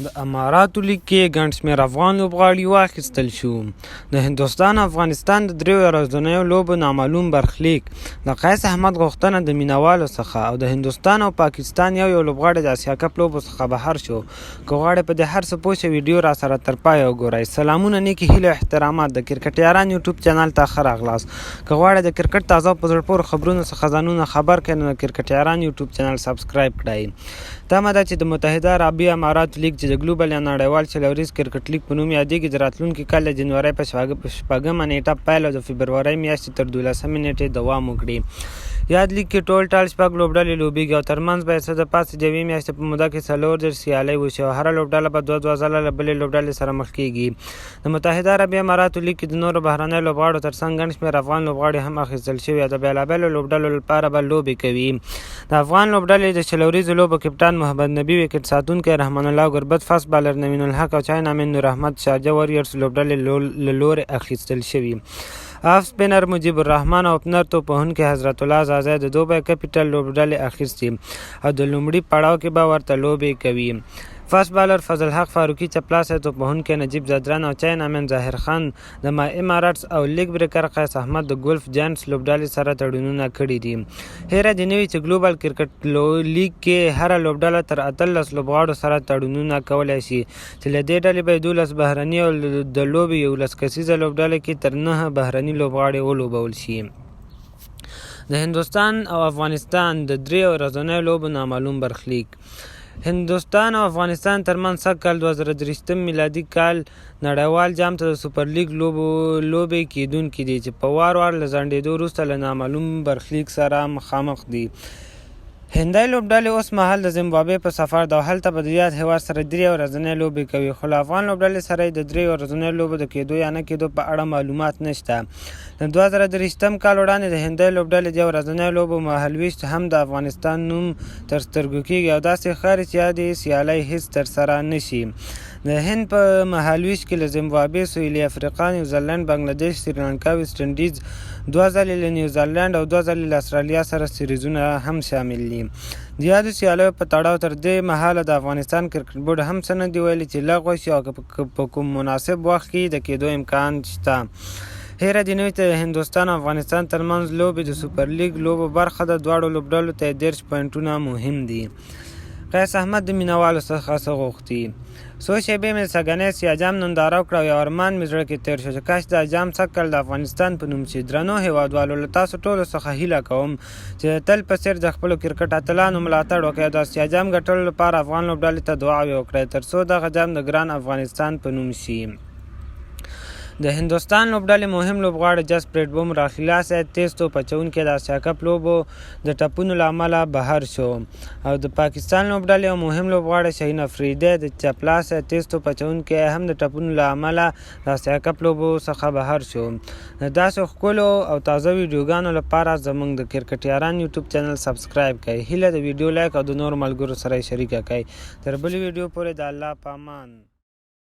د اماراتو لیګ کې ګڼ شمېر افغان لوبغاړي واخیستل شو. د هندوستان او افغانستان د دریو ورځنیو لوبو نامعلوم برخلیک د قیس احمد غوښتنه د مینوالو څخه او د هندوستان او پاکستان یو لوبغاړی د اسیا کپ لوبو څخه بهر شو. که غواړئ په دې هر څه پوه شئ ویډیو را سره تر پایه وګورئ. سلامونه، نیکې هیلې او احترامات د کرکټیاران یوټیوب چینل ته ښه راغلاست. که غواړئ د کرکټ تازه او په زړه پورې خبرونو څخه ځانونه خبر کړئ نو د کرکټیاران یوټیوب چینل سبسکرایب کړئ. تمه ده چې د متحده عربي اماراتو لیګ چې د ګلوبل یا نړیوال چلوریز کرکټ لیګ په نوم یادېږي د راتلونکي کال د جنورۍ په شپږمه نیټه پیل او د فبرورۍ میاشتې تر 12مې نیټې دوام وکړي. یاد لیګ کې ټول شپږ لوبډلې لوبېږي او ترمنځ به یې څه د پاسه د یوې میاشتې په موده کې 40 سیالۍ وشي او هره لوبډله به دوه ځله له بلې لوبډلې سره مخ کېږي. د متحده عربي اماراتو لیګ کې د نورو بهرنیو لوبغاړو ترڅنګ ګڼ شمېر افغان لوبغاړي هم اخیستل شوي او د بېلابېلو لوبډلو لپاره به لوبې کوي. د افغان لوبډلې د چلوریزو لوبو کپټان محمد نبي، وکټ ساتونکی رحمان الله ګربت، فاست بالر نوین الحق او چاینامین نور احمد شارجه وریرز لوبډلې له لورې اخیستل شوي. آف سپینر مجیب الرحمن او اوپنر توپوهونکی حضرت الله زازی د دوبی کپیټل لوبډلې اخیستي او د لومړي پړاو کې به ورته لوبې کوي. فاست بالر فضل حق فاروقي، چپلاسی توپوهونکی نجیب زدران او چاینامین ظاهر خان د ما اماراتس او لیګ بریکر قیس احمد د ګولف جاینټس لوبډلې سره تړونونه کړي دي. هیره دې نه وي چې ګلوبل کرکټ لیګ کې هره لوبډله تر 18 لوبغاړو سره تړونونه کولی شي چې له دې ډلې به 12 بهرني او د لوبې 11 کسیزه لوبډله کې تر 9 بهرني لوبغاړي ولوبول شي. د هندوستان او افغانستان د دریو ورځنیو لوبو نامعلوم برخلیک. هندوستان او افغانستان ترمنځ سږ کال 2023 میلادي کال نړیوال جام ته د سوپر لیګ لوبې کیدونکي دي چې په وار له ځنډېدو وروسته له نامعلوم برخلیک سره مخامخ دي. هندۍ لوبډلې اوس مهال د زیمبابوې په سفر ده او هلته به د یاد هېواد سره درې ورځنۍ لوبې کوي، خو له افغان لوبډلې سره یې د درې ورځنیو لوبو د کېدو یا نه کېدو په اړه معلومات نشته. د 2023 کال وړاندې د هندۍ لوبډلې د ورځنیو لوبو مهالویش هم د افغانستان نوم تر سترګو کېږي او داسې ښکاري چې یادې سیالۍ هېڅ ترسره نشي. د هند په مهالویش کې له زیمبابوې، سویلي افریقا، نیوزیلند، بنګلادیش، سریلانکا، ویسټ انډیز، 2 ځلې له نیوزیلند او 2 ځلې له استرالیا سره سیریزونه هم شامل دي. د یادو سیالیو په تړاو تر دې مهاله د افغانستان کرکټ بورډ هم څه نه دي ویلي چې لغوه شي او په کوم مناسب وخت کې د کېدو امکان شته. هیره دې نه وي چې د هندوستان او افغانستان ترمنځ لوبې د سوپر لیګ لوبو برخه ده. دواړو لوبډلو ته 13 پوینټونه مهم دي. قیس احمد د مینوالو څخه څه غوښتي؟ څو شېبې مې سږنی سیاجام ننداره وکړه او یو ارمان مې زړه کې تېر شو چې کاش دا جام سږ کال د افغانستان په نوم شي. درنو هېوادوالو، له تاسو ټولو څخه هیله کوم چې تل په څېر د خپلو کرکټ اتلانو ملاتړ وکړئ او د سیاجام ګټلو لپاره افغان لوبډلې ته دعاوې وکړئ تر څو دغه جام د ګران افغانستان په نوم شي. د هندوستان لوبډلې مهم لوبغاړی جسپریت بومرا خلاصه تیز توپ اچوونکی د اسیا کپ لوبو د ټپونو له امله بهر شو او د پاکستان لوبډلې یو مهم لوبغاړی شهین افریدی د چپلاسی تیز توپ اچوونکی هم د ټپونو له امله د اسیا کپ لوبو څخه بهر شو. د داسې ښکلو او تازه ویډیوګانو لپاره زموږ د کرکټیاران یوټیوب چینل سبسکرایب کړئ. هیله د ویډیو لایک او د نورو ملګرو سره یې شریکه کړئ. تر بلې ویډیو پورې د الله په امان.